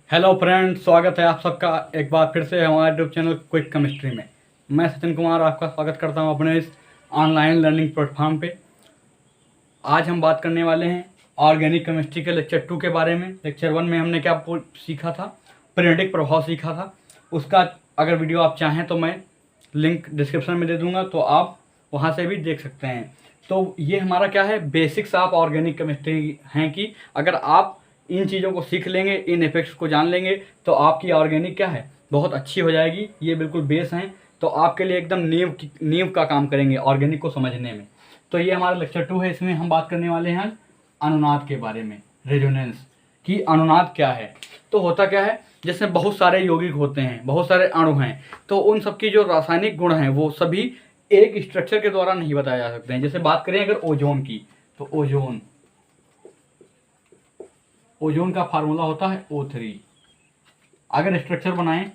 Hello friends, स्वागत है आप सबका एक बार फिर से हमारे यूट्यूब चैनल क्विक केमिस्ट्री में। मैं सचिन कुमार आपका स्वागत करता हूं अपने इस ऑनलाइन लर्निंग प्लेटफॉर्म पे। आज हम बात करने वाले हैं ऑर्गेनिक केमिस्ट्री के लेक्चर 2 के बारे में। लेक्चर 1 में हमने क्या सीखा था, पीरियोडिक प्रभाव सीखा था। उसका अगर वीडियो आप चाहें तो मैं लिंक डिस्क्रिप्शन में दे दूँगा, तो आप वहाँ से भी देख सकते हैं। तो ये हमारा क्या है, बेसिक्स ऑफ ऑर्गेनिक केमिस्ट्री हैं कि अगर आप इन चीज़ों को सीख लेंगे, इन इफेक्ट्स को जान लेंगे, तो आपकी ऑर्गेनिक क्या है, बहुत अच्छी हो जाएगी। ये बिल्कुल बेस हैं, तो आपके लिए एकदम नींव का काम करेंगे ऑर्गेनिक को समझने में। तो ये हमारा लेक्चर 2 है। इसमें हम बात करने वाले हैं अनुनाद के बारे में, रेजोनेंस कि अनुनाद क्या है। तो होता क्या है, जैसे बहुत सारे यौगिक होते हैं, बहुत सारे अणु हैं, तो उन सबकी जो रासायनिक गुण हैं वो सभी एक स्ट्रक्चर के द्वारा नहीं बताए जा सकते हैं। जैसे बात करें अगर ओजोन की, तो ओजोन का फार्मूला होता है O3। अगर स्ट्रक्चर बनाएं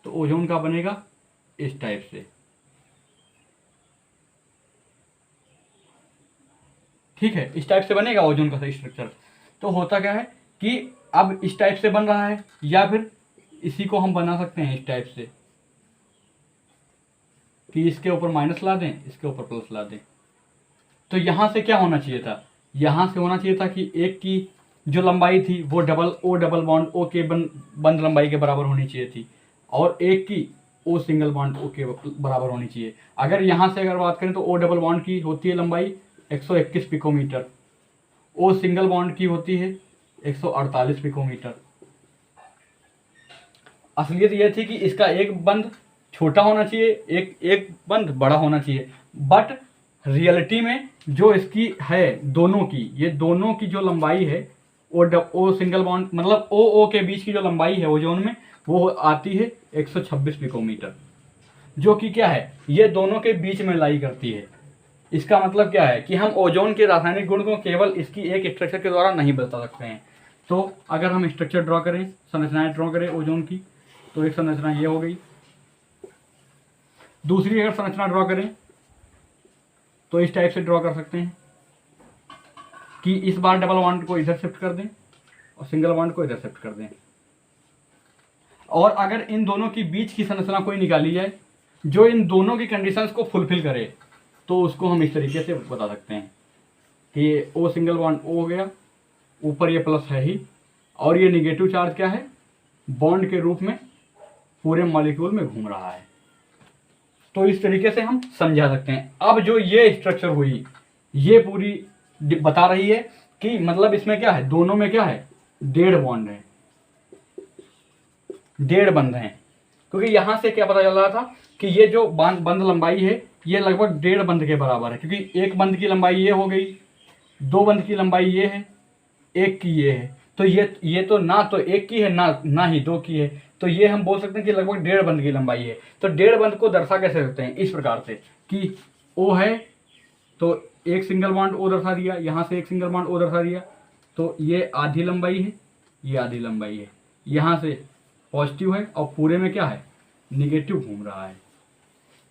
तो ओजोन का बनेगा इस टाइप से, ठीक है, इस टाइप से बनेगा ओजोन का सही स्ट्रक्चर। तो होता क्या है कि अब इस टाइप से बन रहा है, या फिर इसी को हम बना सकते हैं इस टाइप से कि इसके ऊपर माइनस ला दें, इसके ऊपर प्लस ला दें। तो यहां से क्या होना चाहिए था, यहां से होना चाहिए था कि एक की जो लंबाई थी वो डबल बॉन्ड ओ के बंद लंबाई के बराबर होनी चाहिए थी, और एक की ओ सिंगल बॉन्ड ओ के बराबर होनी चाहिए। अगर यहां से अगर बात करें तो ओ डबल बॉन्ड की होती है लंबाई 121 पिकोमीटर, ओ सिंगल बॉन्ड की होती है 148 पिकोमीटर। असलियत यह थी कि इसका एक बंद छोटा होना चाहिए, एक बंद बड़ा होना चाहिए, बट रियलिटी में जो इसकी है दोनों की, ये दोनों की जो लंबाई है ओ सिंगल बॉन्ड मतलब ओ के बीच की जो लंबाई है ओजोन में, वो आती है 126 पिकोमीटर, जो कि क्या है, ये दोनों के बीच में लाई करती है। इसका मतलब क्या है कि हम ओजोन के रासायनिक गुण को केवल इसकी एक स्ट्रक्चर के द्वारा नहीं बता सकते हैं। तो अगर हम स्ट्रक्चर ड्रॉ करें, संरचनाएं ड्रॉ करें ओजोन की, तो एक संरचना ये हो गई। दूसरी अगर संरचना ड्रॉ करें तो इस टाइप से ड्रॉ कर सकते हैं कि इस बार डबल बॉन्ड को इधर शिफ्ट कर दें और सिंगल बॉन्ड को इधर शिफ्ट कर दें। और अगर इन दोनों की बीच की संरचना कोई निकाली जाए जो इन दोनों की कंडीशंस को फुलफिल करे, तो उसको हम इस तरीके से बता सकते हैं कि ये ओ सिंगल बॉन्ड ओ हो गया, ऊपर ये प्लस है ही, और ये निगेटिव चार्ज क्या है, बॉन्ड के रूप में पूरे मॉलिक्यूल में घूम रहा है। तो इस तरीके से हम समझा सकते हैं। अब जो ये स्ट्रक्चर हुई, ये पूरी बता रही है कि मतलब इसमें क्या है, दोनों में क्या है, डेढ़ बॉन्ड है, डेढ़ बंध हैं। क्योंकि यहां से क्या पता चल रहा था कि ये जो बंध लंबाई है ये लगभग डेढ़ बंध के बराबर है, क्योंकि एक बंध की लंबाई ये हो गई, दो बंध की लंबाई ये है, एक की ये है। तो ये तो ना तो एक की है ना ही दो की है, तो ये हम बोल सकते हैं कि लगभग डेढ़ बंध की लंबाई है। तो डेढ़ बंध को दर्शा कैसे सकते हैं, इस प्रकार से कि ओ है तो एक सिंगल बॉन्ड ओ दर्शा दिया, यहाँ से एक सिंगल बॉन्ड ओ दर्शा दिया, तो ये आधी लंबाई है, ये आधी लंबाई है, यहाँ से पॉजिटिव है और पूरे में क्या है, निगेटिव घूम रहा है।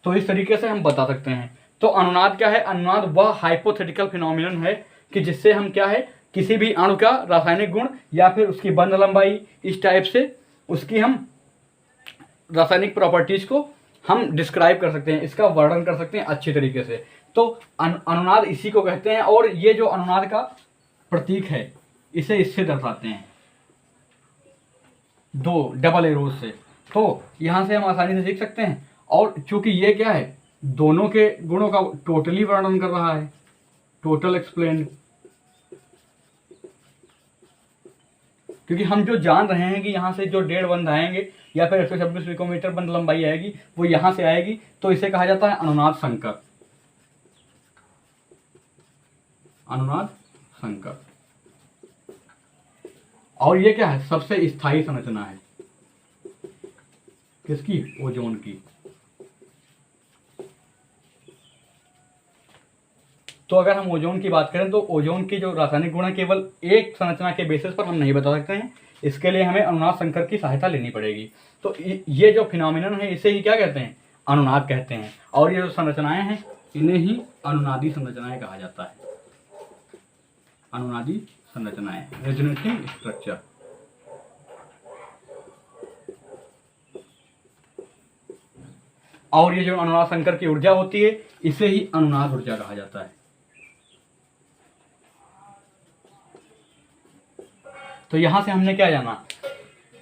तो इस तरीके से हम बता सकते हैं। तो अनुनाद क्या है, अनुनाद वह हाइपोथेटिकल फिनोमिनन है कि जिससे हम क्या है, किसी भी अणु का रासायनिक गुण या फिर उसकी बंध लंबाई, इस टाइप से उसकी हम रासायनिक प्रॉपर्टीज को हम डिस्क्राइब कर सकते हैं, इसका वर्णन कर सकते हैं अच्छी तरीके से। तो अनुनाद इसी को कहते हैं, और ये जो अनुनाद का प्रतीक है इसे इससे दर्शाते हैं, दो डबल एरोज से। तो यहां से हम आसानी से सीख सकते हैं। और चूंकि ये क्या है, दोनों के गुणों का टोटली वर्णन कर रहा है, टोटल एक्सप्लेन, क्योंकि हम जो जान रहे हैं कि यहाँ से जो डेढ़ बंध आएंगे या फिर 126 पिकोमीटर बंध लंबाई आएगी वो यहाँ से आएगी, तो इसे कहा जाता है अनुनाद संकर, अनुनाद संकर। और ये क्या है, सबसे स्थायी संरचना है, किसकी, ओजोन की। तो अगर हम ओजोन की बात करें तो ओजोन की जो रासायनिक गुण है केवल एक संरचना के बेसिस पर हम नहीं बता सकते हैं, इसके लिए हमें अनुनाद संकर की सहायता लेनी पड़ेगी। तो ये जो फिनोमिनन है इसे ही क्या कहते हैं, अनुनाद कहते हैं। और ये जो संरचनाएं हैं इन्हें ही अनुनादी संरचनाएं कहा जाता है, अनुनादी संरचनाएं, रेजोनेटिंग स्ट्रक्चर। और ये जो अनुनाद संकर की ऊर्जा होती है इसे ही अनुनाद ऊर्जा कहा जाता है। तो यहां से हमने क्या जाना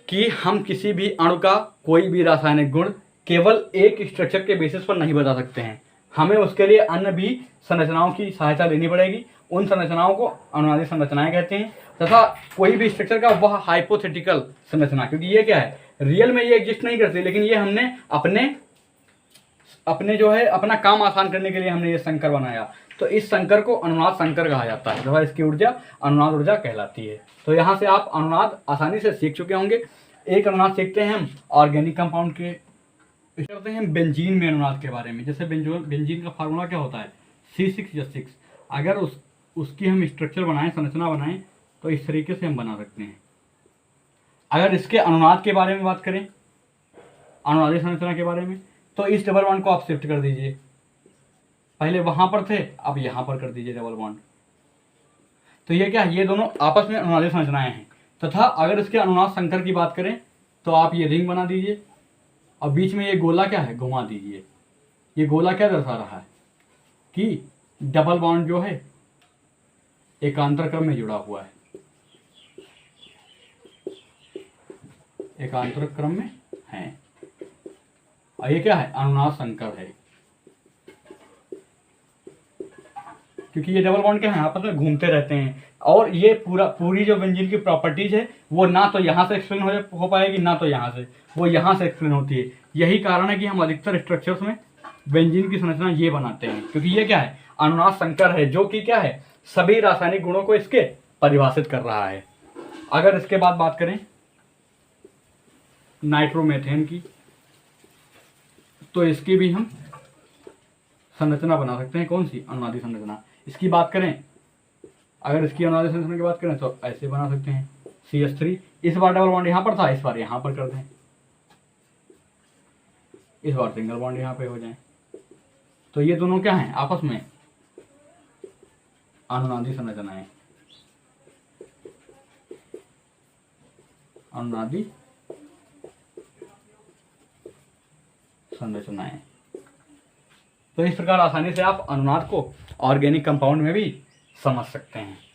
कि हम किसी भी अणु का कोई भी रासायनिक गुण केवल एक स्ट्रक्चर के बेसिस पर नहीं बता सकते हैं, हमें उसके लिए अन्य भी संरचनाओं की सहायता लेनी पड़ेगी। उन संरचनाओं को अनुनादी संरचनाएं कहते हैं। तथा कोई भी स्ट्रक्चर का वह हाइपोथेटिकल संरचना, क्योंकि ये क्या है, रियल में ये एग्जिस्ट नहीं करती, लेकिन ये हमने अपने जो है अपना काम आसान करने के लिए हमने ये संकर बनाया। तो इस संकर को अनुनाद संकर कहा जाता है तथा इसकी ऊर्जा अनुनाद ऊर्जा कहलाती है। तो यहाँ से आप अनुनाद आसानी से सीख चुके होंगे। एक अनुनाद सीखते हैं हम ऑर्गेनिक कंपाउंड के, करते हैं बेंजीन में अनुनाद के बारे में। जैसे बेंजीन का फार्मूला क्या होता है, C6H6। अगर उसकी हम स्ट्रक्चर बनाएं, संरचना बनाएं, तो इस तरीके से हम बना सकते हैं। अगर इसके अनुनाद के बारे में बात करें, अनुनादी संरचना के बारे में, तो इस डबल बॉन्ड को आप शिफ्ट कर दीजिए। पहले वहां पर थे, अब यहां पर कर दीजिए डबल बॉन्ड। तो ये क्या है, ये दोनों आपस में अनुनादी संरचनाएं हैं। तथा अगर इसके अनुनाद संकर की बात करें तो आप ये रिंग बना दीजिए और बीच में ये गोला क्या है, घुमा दीजिए। ये गोला क्या दर्शा रहा है कि डबल बॉन्ड जो है एकांतर क्रम में जुड़ा हुआ है, एकांतर क्रम में है। और ये क्या है, अनुनाद संकर है, क्योंकि ये डबल बॉन्ड क्या है, आपस में घूमते रहते हैं। और ये पूरी जो बेंजीन की प्रॉपर्टीज है वो ना तो यहाँ से एक्सप्लेन हो पाएगी, ना तो यहाँ से, वो यहाँ से एक्सप्लेन होती है। यही कारण है कि हम अधिकतर स्ट्रक्चर्स में बेंजीन की संरचना ये बनाते हैं, क्योंकि ये क्या है, अनुनाद संकर है, जो कि क्या है, सभी रासायनिक गुणों को इसके परिभाषित कर रहा है। अगर इसके बाद बात करें नाइट्रोमेथेन की, तो इसकी भी हम संरचना बना सकते हैं। कौन सी, अनुनादी संरचना। इसकी बात करें, अगर इसकी अनुनादी संरचना की बात करें तो ऐसे बना सकते हैं, CH3। इस बार डबल बॉन्ड यहाँ पर था, इस बार यहाँ पर कर दें, इस बार सिंगल बॉन्ड यहाँ पे हो जाए। तो ये दोनों क्या हैं, आपस में अनुनादी संरचनाएं, अनुनादी संरचनाएं। तो इस प्रकार आसानी से आप अनुनाद को ऑर्गेनिक कंपाउंड में भी समझ सकते हैं।